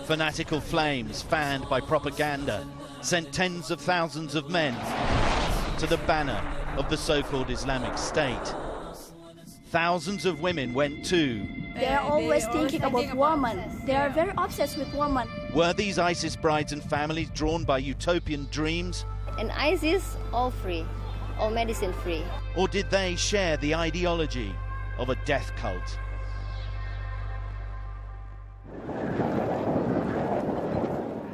Fanatical flames, fanned by propaganda, sent tens of thousands of men to the banner of the so-called Islamic State. Thousands of women went too. They are always thinking about women. They are very obsessed with women. Were these ISIS brides and families drawn by utopian dreams? In ISIS, all free, all medicine free. Or did they share the ideology of a death cult?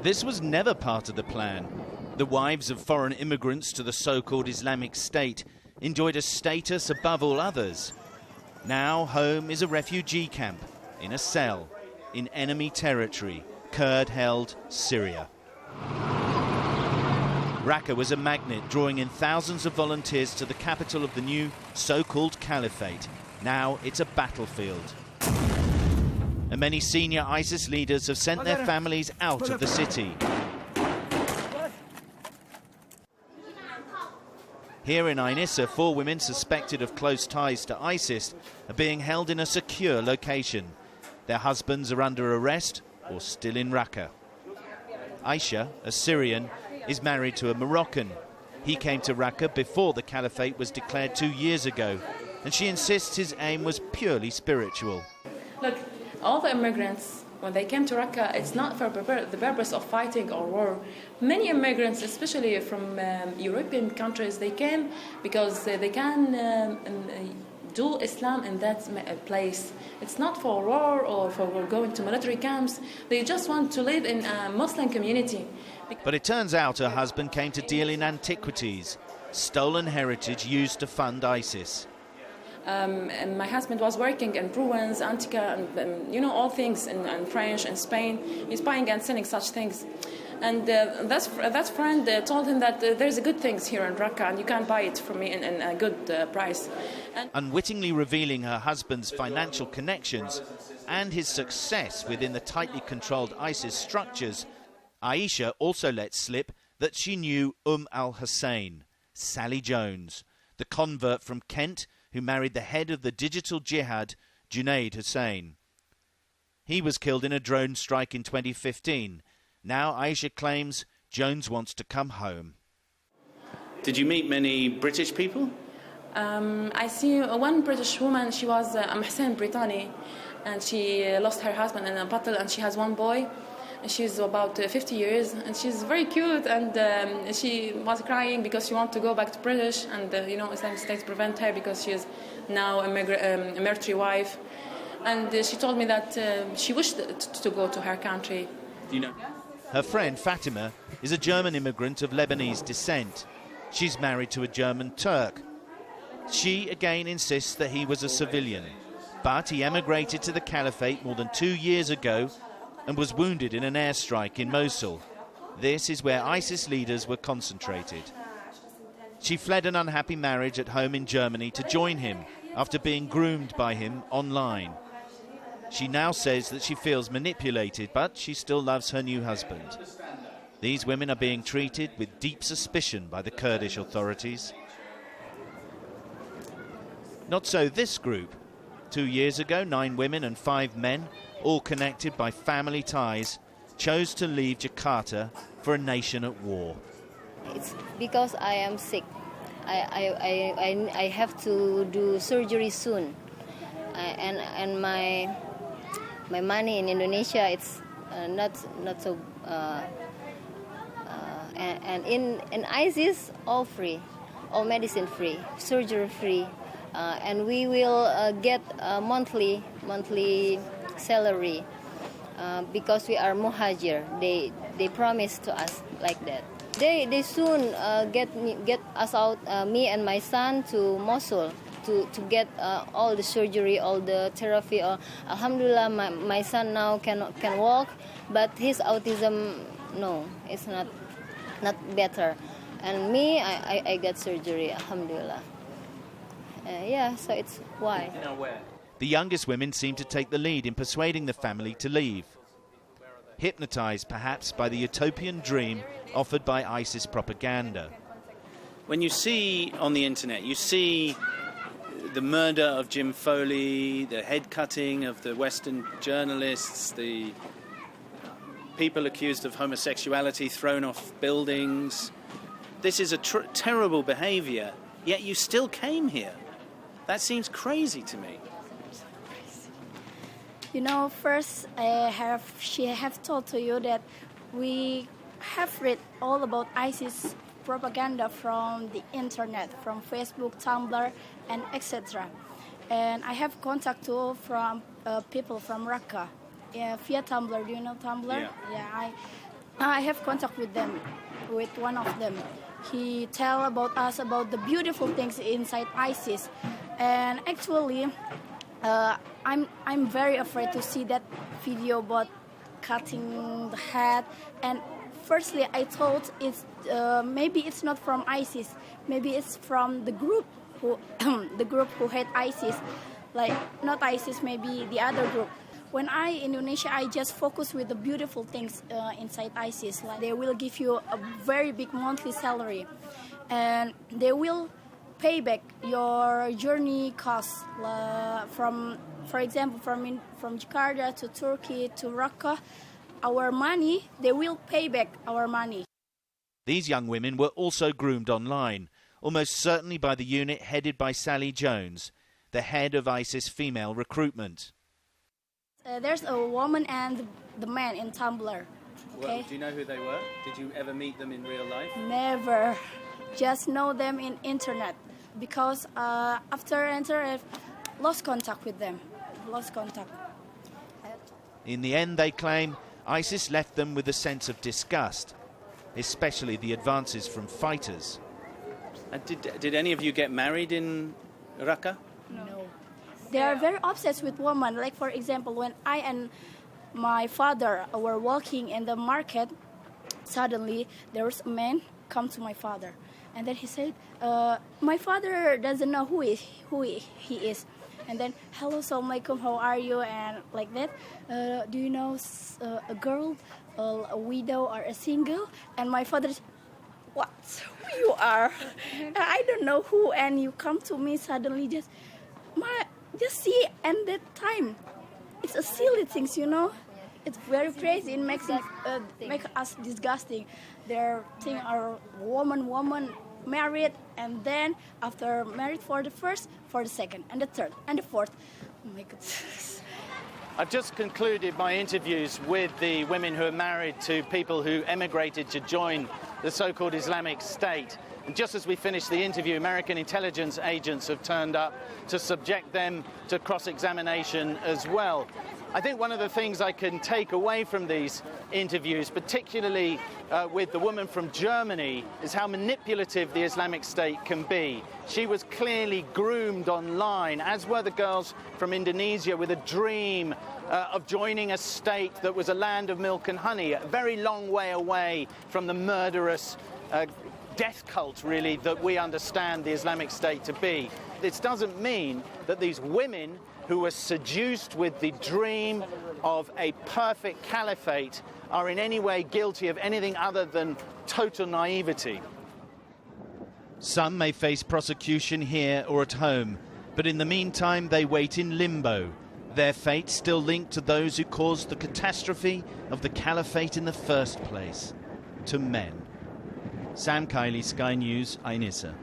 This was never part of the plan. The wives of foreign immigrants to the so-called Islamic State enjoyed a status above all others. Now home is a refugee camp in a cell in enemy territory, Kurd-held Syria. Raqqa was a magnet drawing in thousands of volunteers to the capital of the new so-called caliphate. Now it's a battlefield. And many senior ISIS leaders have sent their families out of the city. Here in Inissa, 4 women suspected of close ties to ISIS are being held in a secure location. Their husbands are under arrest or still in Raqqa. Aisha, a Syrian, is married to a Moroccan. He came to Raqqa before the caliphate was declared 2 years ago, and she insists his aim was purely spiritual. Look, all the immigrants, when they came to Raqqa, it's not for the purpose of fighting or war. Many immigrants, especially from European countries, they came because they can do Islam in that place. It's not for war or for going to military camps. They just want to live in a Muslim community. But it turns out her husband came to deal in antiquities, stolen heritage used to fund ISIS. And my husband was working in ruins, Antica, and all things in French and Spain. He's buying and selling such things. And that friend told him that there's good things here in Raqqa and you can buy it from me in a good price. And unwittingly revealing her husband's financial connections and his success within the tightly controlled ISIS structures, Aisha also let slip that she knew Hussain, Sally Jones, the convert from Kent who married the head of the digital jihad, Hussain. He was killed in a drone strike in 2015. Now Aisha claims Jones wants to come home. Did you meet many British people? I see one British woman. She was Umm Hussain Britaniyah, and she lost her husband in a battle, and she has one boy. She's about 50 years, and she's very cute, and she was crying because she wants to go back to British, and Islamic State prevent her because she is now a military wife. And she told me that she wished to go to her country. Do you know? Her friend Fatima is a German immigrant of Lebanese descent. She's married to a German Turk. She again insists that he was a civilian, but he emigrated to the caliphate more than 2 years ago and was wounded in an airstrike in Mosul. This is where ISIS leaders were concentrated. She fled an unhappy marriage at home in Germany to join him after being groomed by him online. She now says that she feels manipulated, but she still loves her new husband. These women are being treated with deep suspicion by the Kurdish authorities. Not so this group. 2 years ago, 9 women and 5 men, all connected by family ties, chose to leave Jakarta for a nation at war. It's because I am sick. I have to do surgery soon, and my money in Indonesia it's not so. And in ISIS, all free, all medicine free, surgery free, and we will get a monthly salary because we are muhajir. They promised to us like that. They soon get us out, me and my son, to Mosul to get all the surgery, all the therapy. Alhamdulillah, my son now can walk, but his autism, no, it's not better. And me, I get surgery, alhamdulillah. So it's why. The youngest women seem to take the lead in persuading the family to leave. Hypnotized perhaps by the utopian dream offered by ISIS propaganda. When you see on the internet, you see the murder of Jim Foley, the head cutting of the Western journalists, the people accused of homosexuality thrown off buildings. This is a terrible behaviour, yet you still came here. That seems crazy to me. You know, first she have told to you that we have read all about ISIS propaganda from the internet, from Facebook, Tumblr, and etc. And I have contact too from people from Raqqa via Tumblr. Do you know Tumblr? Yeah, I have contact with them, with one of them. He tell about us about the beautiful things inside ISIS, and actually, I'm very afraid to see that video about cutting the head. And firstly, I thought it's maybe it's not from ISIS, maybe it's from the group who the group who hate ISIS, like not ISIS, maybe the other group. When in Indonesia, I just focus with the beautiful things inside ISIS. Like they will give you a very big monthly salary, and they will pay back your journey costs from, for example, from Jakarta to Turkey to Raqqa. Our money, they will pay back our money. These young women were also groomed online, almost certainly by the unit headed by Sally Jones, the head of ISIS female recruitment. There's a woman and the man in Tumblr. Okay? Well, do you know who they were? Did you ever meet them in real life? Never. Just know them in internet. Because after internet, lost contact with them. Lost contact. In the end, they claim, ISIS left them with a sense of disgust, especially the advances from fighters. And did any of you get married in Raqqa? No. They are very obsessed with women. Like, for example, when I and my father were walking in the market, suddenly there was a man come to my father. And then he said, my father doesn't know who he is. And then, hello, Assalamualaikum, how are you? And like that, do you know a girl, a widow, or a single? And my father said, what? Who you are? I don't know who. And you come to me suddenly, just see. And that time, it's a silly things, you know. It's very crazy. It makes us disgusting. Their thing are woman married, and then after married for the first, for the second, and the third, and the fourth. Oh my goodness. I've just concluded my interviews with the women who are married to people who emigrated to join the so-called Islamic State. And just as we finished the interview, American intelligence agents have turned up to subject them to cross-examination as well. I think one of the things I can take away from these interviews, particularly with the woman from Germany, is how manipulative the Islamic State can be. She was clearly groomed online, as were the girls from Indonesia, with a dream of joining a state that was a land of milk and honey, a very long way away from the murderous death cult, really, that we understand the Islamic State to be. This doesn't mean that these women who were seduced with the dream of a perfect caliphate are in any way guilty of anything other than total naivety. Some may face prosecution here or at home, but in the meantime they wait in limbo, their fate still linked to those who caused the catastrophe of the caliphate in the first place, to men. Sam Kiley, Sky News, Ainissa.